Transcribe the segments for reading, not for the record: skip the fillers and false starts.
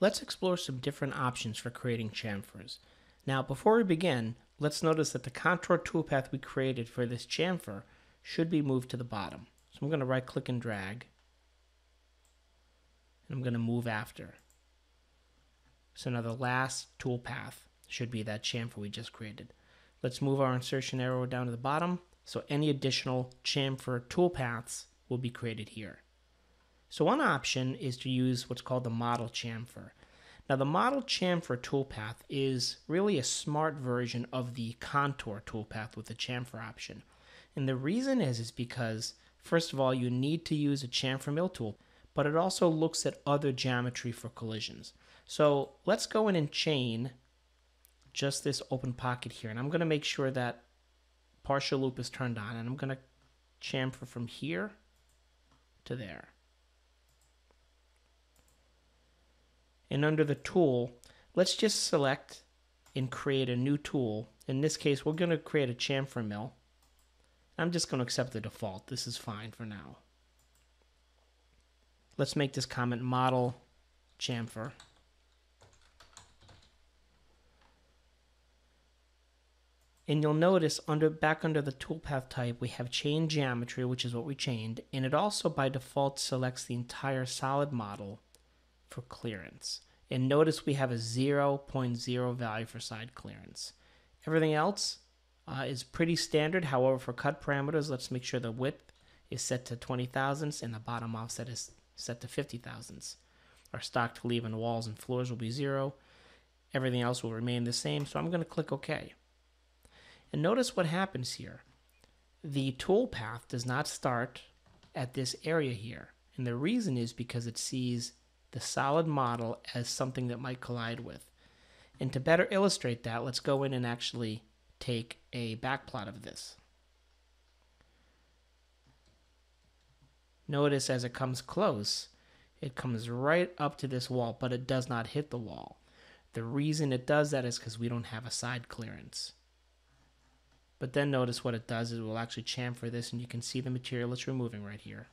Let's explore some different options for creating chamfers. Now, before we begin, let's notice that the contour toolpath we created for this chamfer should be moved to the bottom. So I'm going to right click and drag, and I'm going to move after. So now the last toolpath should be that chamfer we just created. Let's move our insertion arrow down to the bottom, so any additional chamfer toolpaths will be created here. So one option is to use what's called the Model Chamfer. Now the Model Chamfer toolpath is really a smart version of the contour toolpath with the chamfer option. And the reason is because, first of all, you need to use a Chamfer Mill tool, but it also looks at other geometry for collisions. So let's go in and chain just this open pocket here. And I'm going to make sure that partial loop is turned on. And I'm going to chamfer from here to there. And under the tool, let's just select and create a new tool. In this case, we're going to create a Chamfer Mill. I'm just going to accept the default. This is fine for now. Let's make this comment Model Chamfer. And you'll notice back under the toolpath type, we have chain geometry, which is what we chained. And it also by default selects the entire solid model for clearance. And notice we have a 0.0 value for side clearance. Everything else is pretty standard. However, for cut parameters, let's make sure the width is set to 20 thousandths and the bottom offset is set to 50 thousandths. Our stock to leave on walls and floors will be 0. Everything else will remain the same. So I'm going to click OK. And notice what happens here. The toolpath does not start at this area here. And the reason is because it sees the solid model as something that might collide with. And to better illustrate that, let's go in and actually take a backplot of this. Notice as it comes close, it comes right up to this wall, but it does not hit the wall. The reason it does that is because we don't have a side clearance. But then notice what it does is it will actually chamfer this, and you can see the material it's removing right here.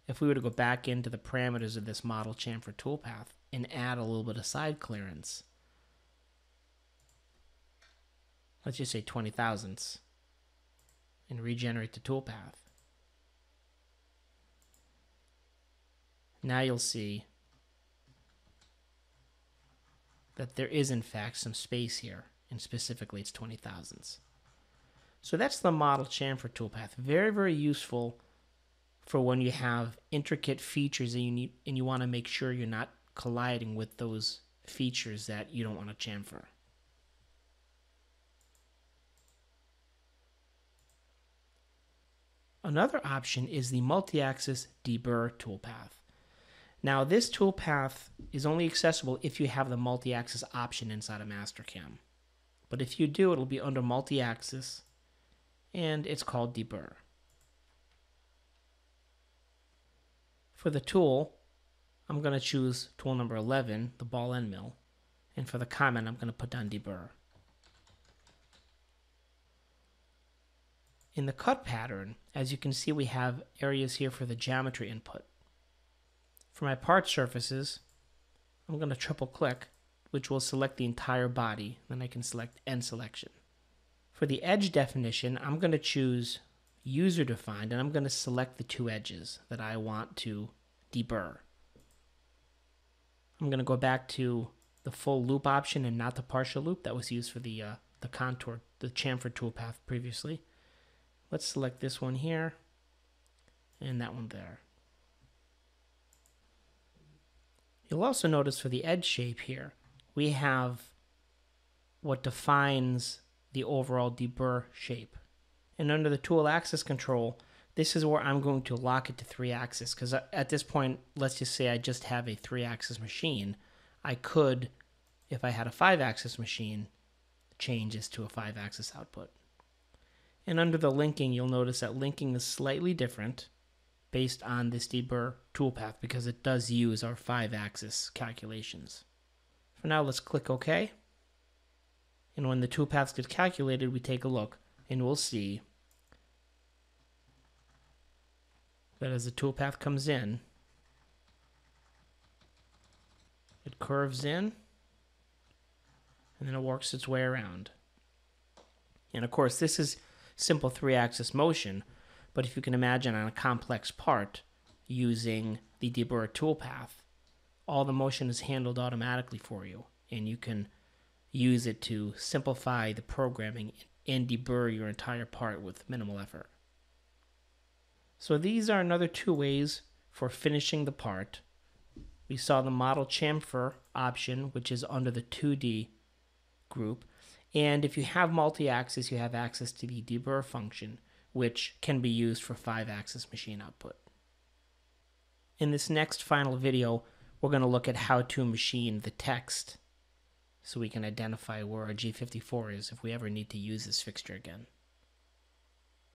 If we were to go back into the parameters of this Model Chamfer toolpath and add a little bit of side clearance, let's just say 20 thousandths, and regenerate the toolpath. Now you'll see that there is in fact some space here, and specifically it's 20 thousandths. So that's the Model Chamfer toolpath. Very, very useful for when you have intricate features and you want to make sure you're not colliding with those features that you don't want to chamfer. Another option is the multi-axis Deburr toolpath. Now this toolpath is only accessible if you have the multi-axis option inside of Mastercam. But if you do, it'll be under multi-axis and it's called Deburr. For the tool, I'm going to choose tool number 11, the ball end mill. And for the comment, I'm going to put down Deburr. In the cut pattern, as you can see, we have areas here for the geometry input. For my part surfaces, I'm going to triple click, which will select the entire body. Then I can select end selection. For the edge definition, I'm going to choose user defined, and I'm going to select the two edges that I want to deburr. I'm going to go back to the full loop option and not the partial loop that was used for the contour, the chamfer toolpath previously. Let's select this one here and that one there. You'll also notice for the edge shape here, we have what defines the overall deburr shape. And under the tool axis control, this is where I'm going to lock it to 3-axis, because at this point, let's just say I just have a 3-axis machine. I could, if I had a 5-axis machine, change this to a 5-axis output. And under the linking, you'll notice that linking is slightly different based on this Deburr toolpath because it does use our 5-axis calculations. For now, let's click OK. And when the toolpaths get calculated, we take a look and we'll see that as the toolpath comes in, curves in, and then it works its way around. And of course, this is simple 3-axis motion, but if you can imagine on a complex part using the Deburr toolpath, all the motion is handled automatically for you, and you can use it to simplify the programming and deburr your entire part with minimal effort. So these are another 2 ways for finishing the part. We saw the Model Chamfer option, which is under the 2D group. And if you have multi-axis, you have access to the deburr function, which can be used for 5-axis machine output. In this next final video, we're going to look at how to machine the text so we can identify where our G54 is if we ever need to use this fixture again.